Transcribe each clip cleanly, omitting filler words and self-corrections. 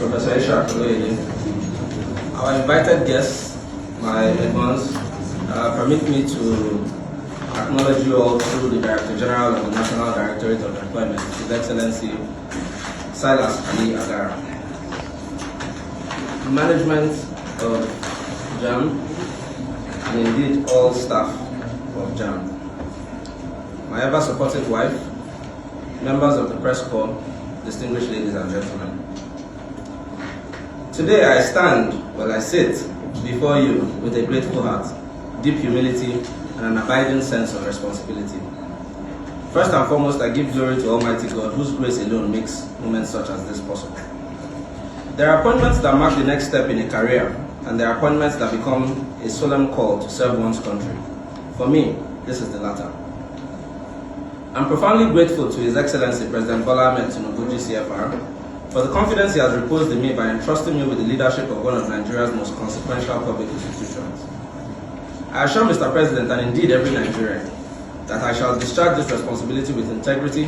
Professor Is-haq Oloyede. Our invited guests, my advance, permit me to acknowledge you all through the Director General of the National Directorate of Employment, His Excellency Silas Ali Agara. Management of JAMB, and indeed all staff of JAMB. My ever supportive wife, members of the press corps, distinguished ladies and gentlemen. Today I sit before you with a grateful heart, deep humility, and an abiding sense of responsibility. First and foremost, I give glory to Almighty God, whose grace alone makes moments such as this possible. There are appointments that mark the next step in a career, and there are appointments that become a solemn call to serve one's country. For me, this is the latter. I'm profoundly grateful to His Excellency President Bola Ahmed Tinubu, CFR, for the confidence he has reposed in me by entrusting me with the leadership of one of Nigeria's most consequential public institutions. I assure Mr. President, and indeed every Nigerian, that I shall discharge this responsibility with integrity,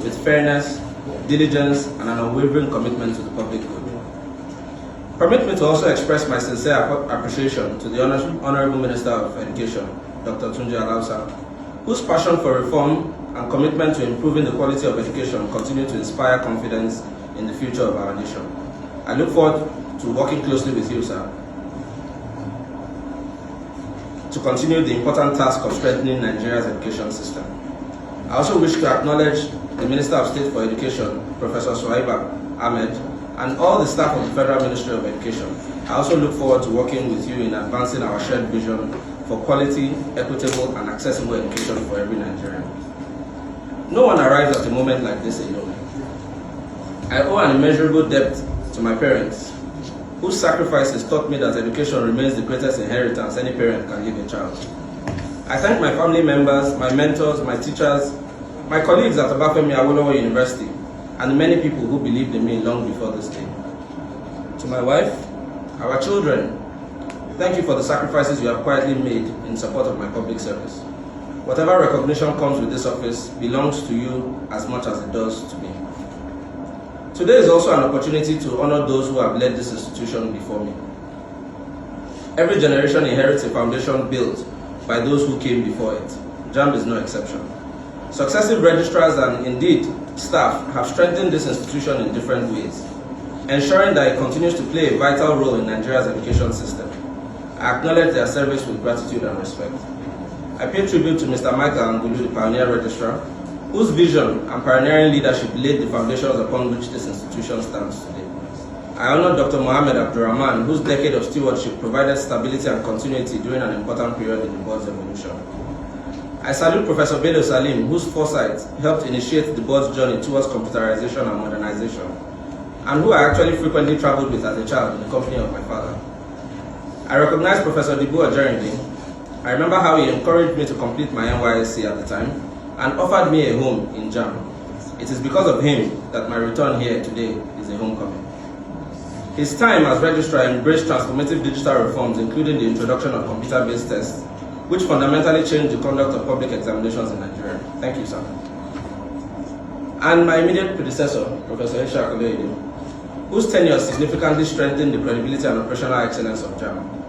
with fairness, diligence, and an unwavering commitment to the public good. Permit me to also express my sincere appreciation to the Honorable Minister of Education, Dr. Tunji Alausa, whose passion for reform and commitment to improving the quality of education continue to inspire confidence in the future of our nation. I look forward to working closely with you, sir, to continue the important task of strengthening Nigeria's education system. I also wish to acknowledge the Minister of State for Education, Professor Ahmed, and all the staff of the Federal Ministry of Education. I also look forward to working with you in advancing our shared vision for quality, equitable, and accessible education for every Nigerian. No one arrives at a moment like this alone. I owe an immeasurable debt to my parents, whose sacrifices taught me that education remains the greatest inheritance any parent can leave a child. I thank my family members, my mentors, my teachers, my colleagues at Obafemi Awolowo University, and the many people who believed in me long before this day. To my wife, our children, thank you for the sacrifices you have quietly made in support of my public service. Whatever recognition comes with this office belongs to you as much as it does to me. Today is also an opportunity to honor those who have led this institution before me. Every generation inherits a foundation built by those who came before it. JAMB is no exception. Successive registrars and indeed staff have strengthened this institution in different ways, ensuring that it continues to play a vital role in Nigeria's education system. I acknowledge their service with gratitude and respect. I pay tribute to Mr. Michael Angulu, the pioneer registrar, whose vision and pioneering leadership laid the foundations upon which this institution stands today. I honor Dr. Mohammed Abdurrahman, whose decade of stewardship provided stability and continuity during an important period in the board's evolution. I salute Professor Bello Salim, whose foresight helped initiate the board's journey towards computerization and modernization, and who I actually frequently traveled with as a child in the company of my father. I recognize Professor Dibu Ajerinde. I remember how he encouraged me to complete my NYSC at the time and offered me a home in JAMB. It is because of him that my return here today is a homecoming. His time as registrar embraced transformative digital reforms, including the introduction of computer-based tests, which fundamentally changed the conduct of public examinations in Nigeria. Thank you, sir. And my immediate predecessor, Professor Is-haq Oloyede, whose tenure significantly strengthened the credibility and operational excellence of JAMB.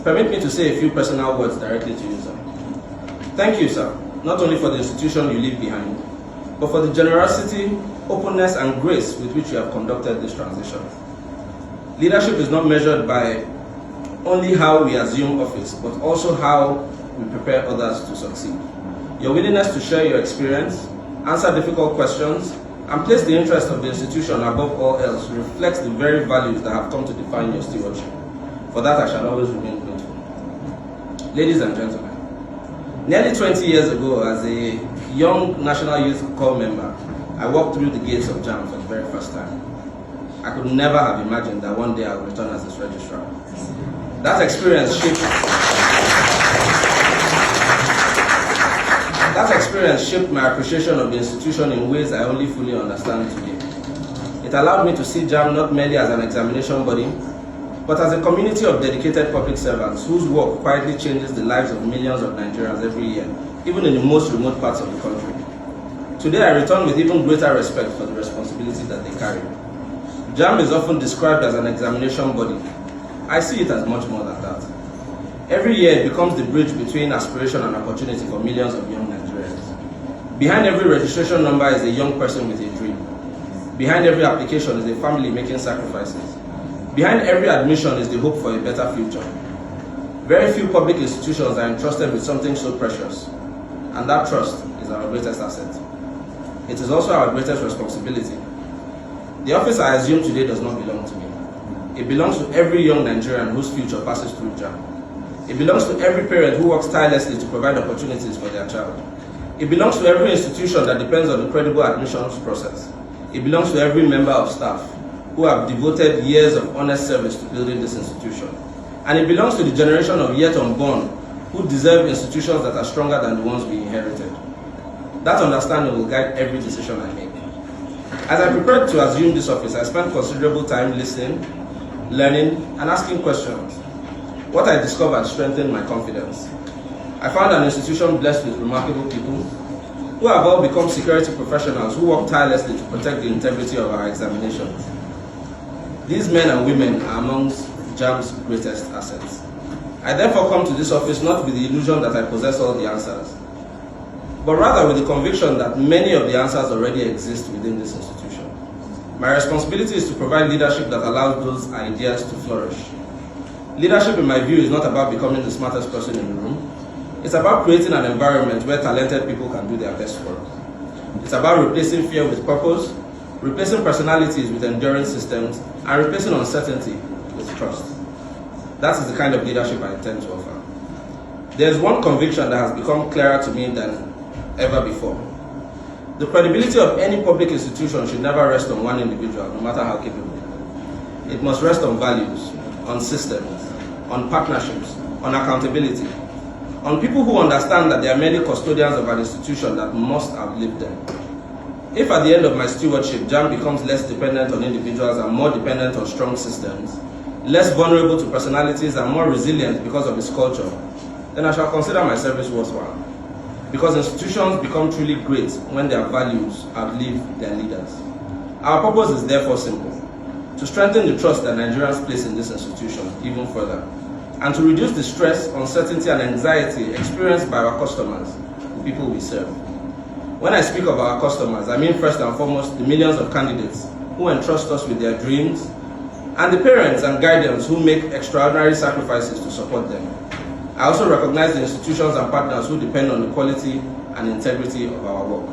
Permit me to say a few personal words directly to you, sir. Thank you, sir, not only for the institution you leave behind, but for the generosity, openness, and grace with which you have conducted this transition. Leadership is not measured by only how we assume office, but also how we prepare others to succeed. Your willingness to share your experience, answer difficult questions, and place the interest of the institution above all else reflects the very values that have come to define your stewardship. For that, I shall always remain grateful. Ladies and gentlemen, nearly 20 years ago, as a young National Youth Corps member, I walked through the gates of JAMB for the very first time. I could never have imagined that one day I would return as its registrar. That experience shaped my appreciation of the institution in ways I only fully understand today. It allowed me to see JAMB not merely as an examination body, but as a community of dedicated public servants whose work quietly changes the lives of millions of Nigerians every year, even in the most remote parts of the country. Today I return with even greater respect for the responsibility that they carry. JAMB is often described as an examination body. I see it as much more than that. Every year it becomes the bridge between aspiration and opportunity for millions of young Nigerians. Behind every registration number is a young person with a dream. Behind every application is a family making sacrifices. Behind every admission is the hope for a better future. Very few public institutions are entrusted with something so precious, and that trust is our greatest asset. It is also our greatest responsibility. The office I assume today does not belong to me. It belongs to every young Nigerian whose future passes through JAMB. It belongs to every parent who works tirelessly to provide opportunities for their child. It belongs to every institution that depends on the credible admissions process. It belongs to every member of staff who have devoted years of honest service to building this institution. And it belongs to the generation of yet unborn who deserve institutions that are stronger than the ones we inherited. That understanding will guide every decision I make. As I prepared to assume this office, I spent considerable time listening, learning, and asking questions. What I discovered strengthened my confidence. I found an institution blessed with remarkable people who have all become security professionals who work tirelessly to protect the integrity of our examinations. These men and women are amongst JAMB's greatest assets. I therefore come to this office not with the illusion that I possess all the answers, but rather with the conviction that many of the answers already exist within this institution. My responsibility is to provide leadership that allows those ideas to flourish. Leadership, in my view, is not about becoming the smartest person in the room. It's about creating an environment where talented people can do their best work. It's about replacing fear with purpose, replacing personalities with enduring systems, and replacing uncertainty with trust. That is the kind of leadership I intend to offer. There's one conviction that has become clearer to me than ever before. The credibility of any public institution should never rest on one individual, no matter how capable. It must rest on values, on systems, on partnerships, on accountability, on people who understand that there are many custodians of an institution that must outlive them. If at the end of my stewardship, JAMB becomes less dependent on individuals and more dependent on strong systems, less vulnerable to personalities and more resilient because of its culture, then I shall consider my service worthwhile. Because institutions become truly great when their values outlive their leaders. Our purpose is therefore simple: to strengthen the trust that Nigerians place in this institution even further, and to reduce the stress, uncertainty, and anxiety experienced by our customers, the people we serve. When I speak of our customers, I mean first and foremost the millions of candidates who entrust us with their dreams, and the parents and guardians who make extraordinary sacrifices to support them. I also recognize the institutions and partners who depend on the quality and integrity of our work.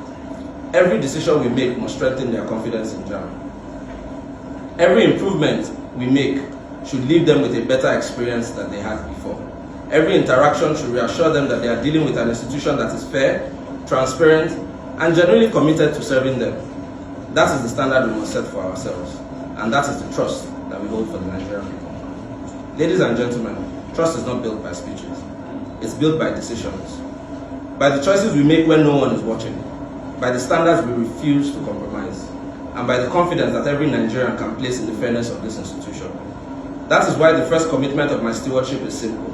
Every decision we make must strengthen their confidence in JAMB. Every improvement we make should leave them with a better experience than they had before. Every interaction should reassure them that they are dealing with an institution that is fair, transparent, and genuinely committed to serving them. That is the standard we must set for ourselves, and that is the trust that we hold for the Nigerian people. Ladies and gentlemen, trust is not built by speeches. It's built by decisions. By the choices we make when no one is watching. By the standards we refuse to compromise. And by the confidence that every Nigerian can place in the fairness of this institution. That is why the first commitment of my stewardship is simple.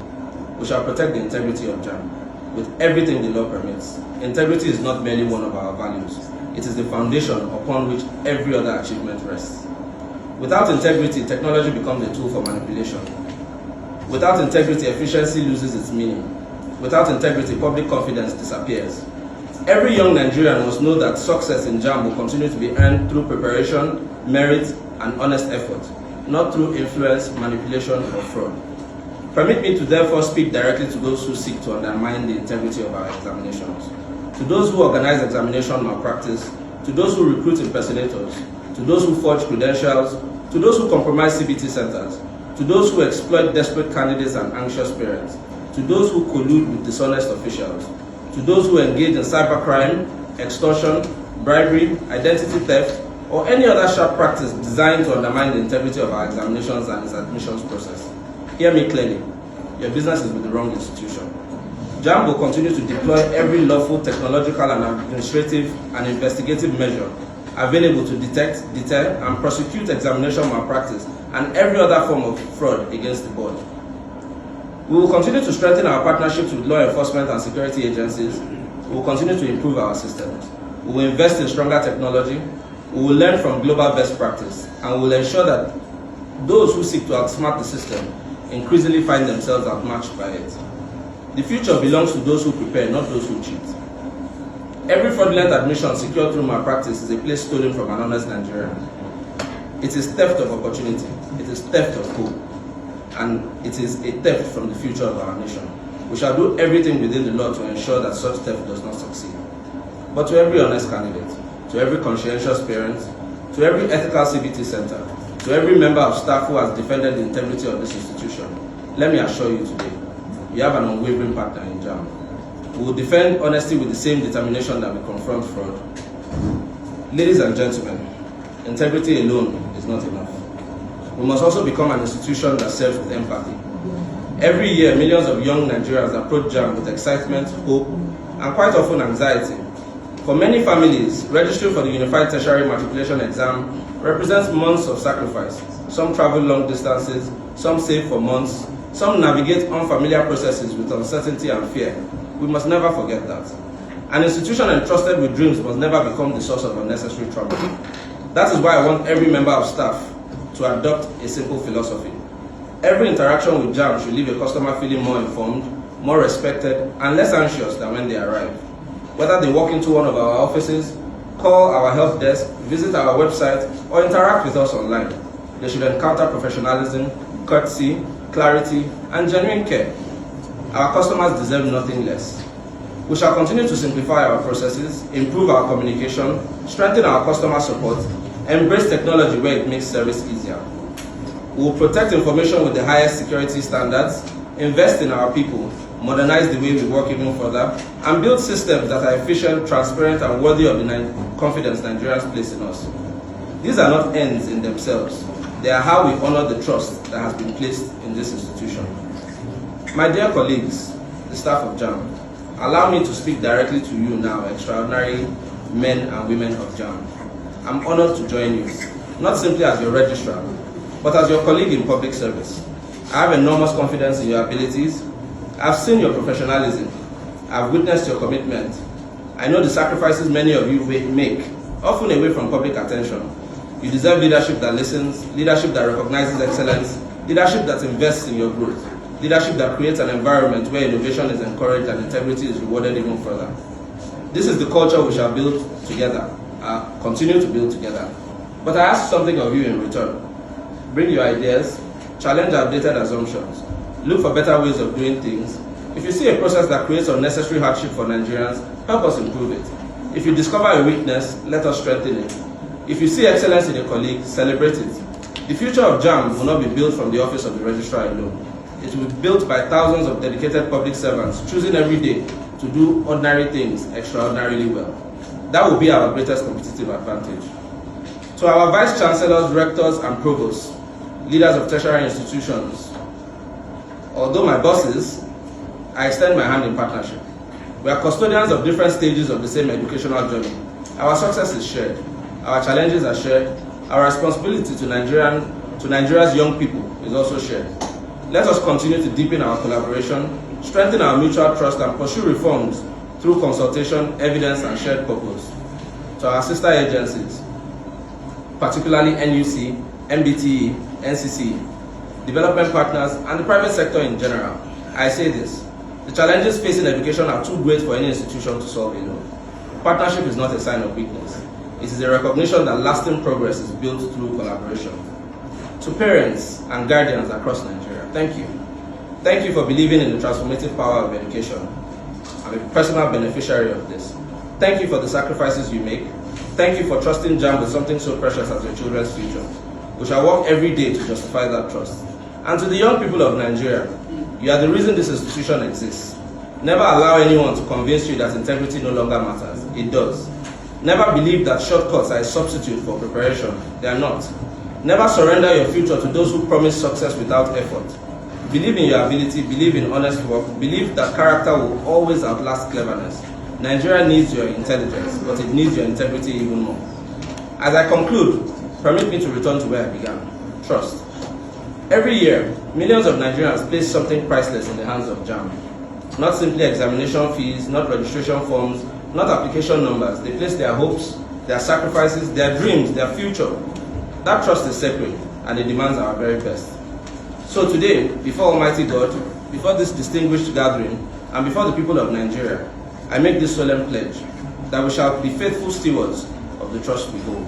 We shall protect the integrity of JAMB with everything the law permits. Integrity is not merely one of our values. It is the foundation upon which every other achievement rests. Without integrity, technology becomes a tool for manipulation. Without integrity, efficiency loses its meaning. Without integrity, public confidence disappears. Every young Nigerian must know that success in JAMB will continue to be earned through preparation, merit, and honest effort, not through influence, manipulation, or fraud. Permit me to therefore speak directly to those who seek to undermine the integrity of our examinations, to those who organize examination malpractice, to those who recruit impersonators, to those who forge credentials, to those who compromise CBT centers, to those who exploit desperate candidates and anxious parents, to those who collude with dishonest officials, to those who engage in cybercrime, extortion, bribery, identity theft, or any other sharp practice designed to undermine the integrity of our examinations and its admissions process. Hear me clearly. Your business is with the wrong institution. JAMB will continue to deploy every lawful, technological, and administrative and investigative measure available to detect, deter, and prosecute examination malpractice and every other form of fraud against the board. We will continue to strengthen our partnerships with law enforcement and security agencies. We will continue to improve our systems. We will invest in stronger technology. We We will learn from global best practice, and we will ensure that those who seek to outsmart the system increasingly find themselves outmatched by it. The future belongs to those who prepare, not those who cheat. Every fraudulent admission secured through malpractice is a place stolen from an honest Nigerian. It is theft of opportunity, it is theft of hope, and it is a theft from the future of our nation. We shall do everything within the law to ensure that such theft does not succeed. But to every honest candidate, to every conscientious parent, to every ethical CBT center, to every member of staff who has defended the integrity of this institution, let me assure you today, you have an unwavering partner in JAMB. We will defend honesty with the same determination that we confront fraud. Ladies and gentlemen, integrity alone is not enough. We must also become an institution that serves with empathy. Every year, millions of young Nigerians approach JAMB with excitement, hope, and quite often anxiety. For many families, registering for the Unified Tertiary Matriculation exam represents months of sacrifice. Some travel long distances, some save for months, some navigate unfamiliar processes with uncertainty and fear. We must never forget that. An institution entrusted with dreams must never become the source of unnecessary trouble. That is why I want every member of staff to adopt a simple philosophy. Every interaction with JAMB should leave a customer feeling more informed, more respected, and less anxious than when they arrive. Whether they walk into one of our offices, call our help desk, visit our website, or interact with us online, they should encounter professionalism, courtesy, clarity, and genuine care. Our customers deserve nothing less. We shall continue to simplify our processes, improve our communication, strengthen our customer support, embrace technology where it makes service easier. We will protect information with the highest security standards, invest in our people, modernize the way we work even further, and build systems that are efficient, transparent, and worthy of the confidence Nigerians place in us. These are not ends in themselves. They are how we honor the trust that has been placed in this institution. My dear colleagues, the staff of JAMB, allow me to speak directly to you now, extraordinary men and women of JAMB. I'm honored to join you, not simply as your registrar, but as your colleague in public service. I have enormous confidence in your abilities. I've seen your professionalism. I've witnessed your commitment. I know the sacrifices many of you make, often away from public attention. You deserve leadership that listens, leadership that recognizes excellence, leadership that invests in your growth, leadership that creates an environment where innovation is encouraged and integrity is rewarded even further. This is the culture we shall build together, continue to build together. But I ask something of you in return. Bring your ideas, challenge outdated assumptions, look for better ways of doing things. If you see a process that creates unnecessary hardship for Nigerians, help us improve it. If you discover a weakness, let us strengthen it. If you see excellence in a colleague, celebrate it. The future of JAMB will not be built from the office of the registrar alone. It will be built by thousands of dedicated public servants choosing every day to do ordinary things extraordinarily well. That will be our greatest competitive advantage. To our vice chancellors, rectors, and provosts, leaders of tertiary institutions, although my bosses, I extend my hand in partnership. We are custodians of different stages of the same educational journey. Our success is shared. Our challenges are shared. Our responsibility to Nigeria's young people is also shared. Let us continue to deepen our collaboration, strengthen our mutual trust, and pursue reforms through consultation, evidence, and shared purpose. To our sister agencies, particularly NUC, MDTE, NCC, development partners, and the private sector in general, I say this: the challenges facing education are too great for any institution to solve alone. Partnership is not a sign of weakness. It is a recognition that lasting progress is built through collaboration. To parents and guardians across Nigeria, thank you. Thank you for believing in the transformative power of education. I'm a personal beneficiary of this. Thank you for the sacrifices you make. Thank you for trusting JAMB with something so precious as your children's future. We shall work every day to justify that trust. And to the young people of Nigeria, you are the reason this institution exists. Never allow anyone to convince you that integrity no longer matters. It does. Never believe that shortcuts are a substitute for preparation. They are not. Never surrender your future to those who promise success without effort. Believe in your ability, believe in honest work, believe that character will always outlast cleverness. Nigeria needs your intelligence, but it needs your integrity even more. As I conclude, permit me to return to where I began. Trust. Every year, millions of Nigerians place something priceless in the hands of JAMB. Not simply examination fees, not registration forms, not application numbers. They place their hopes, their sacrifices, their dreams, their future. That trust is sacred, and it demands our very best. So today, before Almighty God, before this distinguished gathering, and before the people of Nigeria, I make this solemn pledge that we shall be faithful stewards of the trust we hold.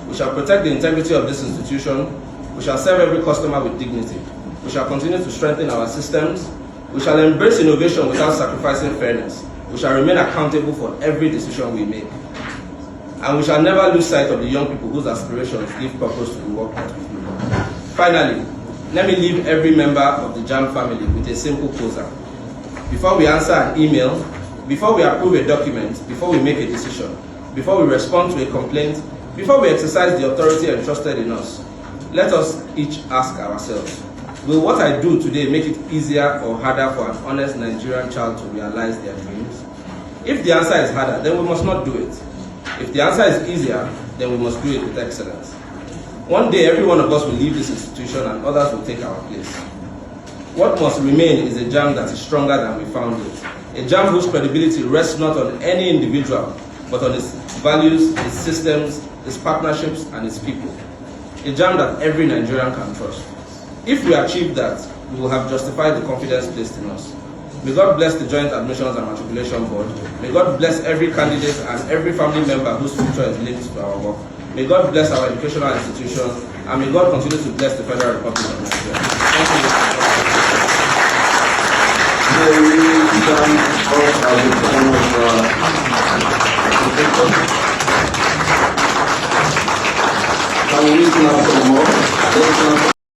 We shall protect the integrity of this institution. We shall serve every customer with dignity. We shall continue to strengthen our systems. We shall embrace innovation without sacrificing fairness. We shall remain accountable for every decision we make. And we shall never lose sight of the young people whose aspirations give purpose to the work that we do. Finally, let me leave every member of the JAMB family with a simple closer. Before we answer an email, before we approve a document, before we make a decision, before we respond to a complaint, before we exercise the authority entrusted in us, let us each ask ourselves, will what I do today make it easier or harder for an honest Nigerian child to realize their dreams? If the answer is harder, then we must not do it. If the answer is easier, then we must do it with excellence. One day, every one of us will leave this institution and others will take our place. What must remain is a JAMB that is stronger than we found it. A JAMB whose credibility rests not on any individual, but on its values, its systems, its partnerships, and its people. A JAMB that every Nigerian can trust. If we achieve that, we will have justified the confidence placed in us. May God bless the Joint Admissions and Matriculation Board. May God bless every candidate and every family member whose future is linked to our work. May God bless our educational institutions, and may God continue to bless the Federal Republic of Nigeria. Thank you. Can we now some more?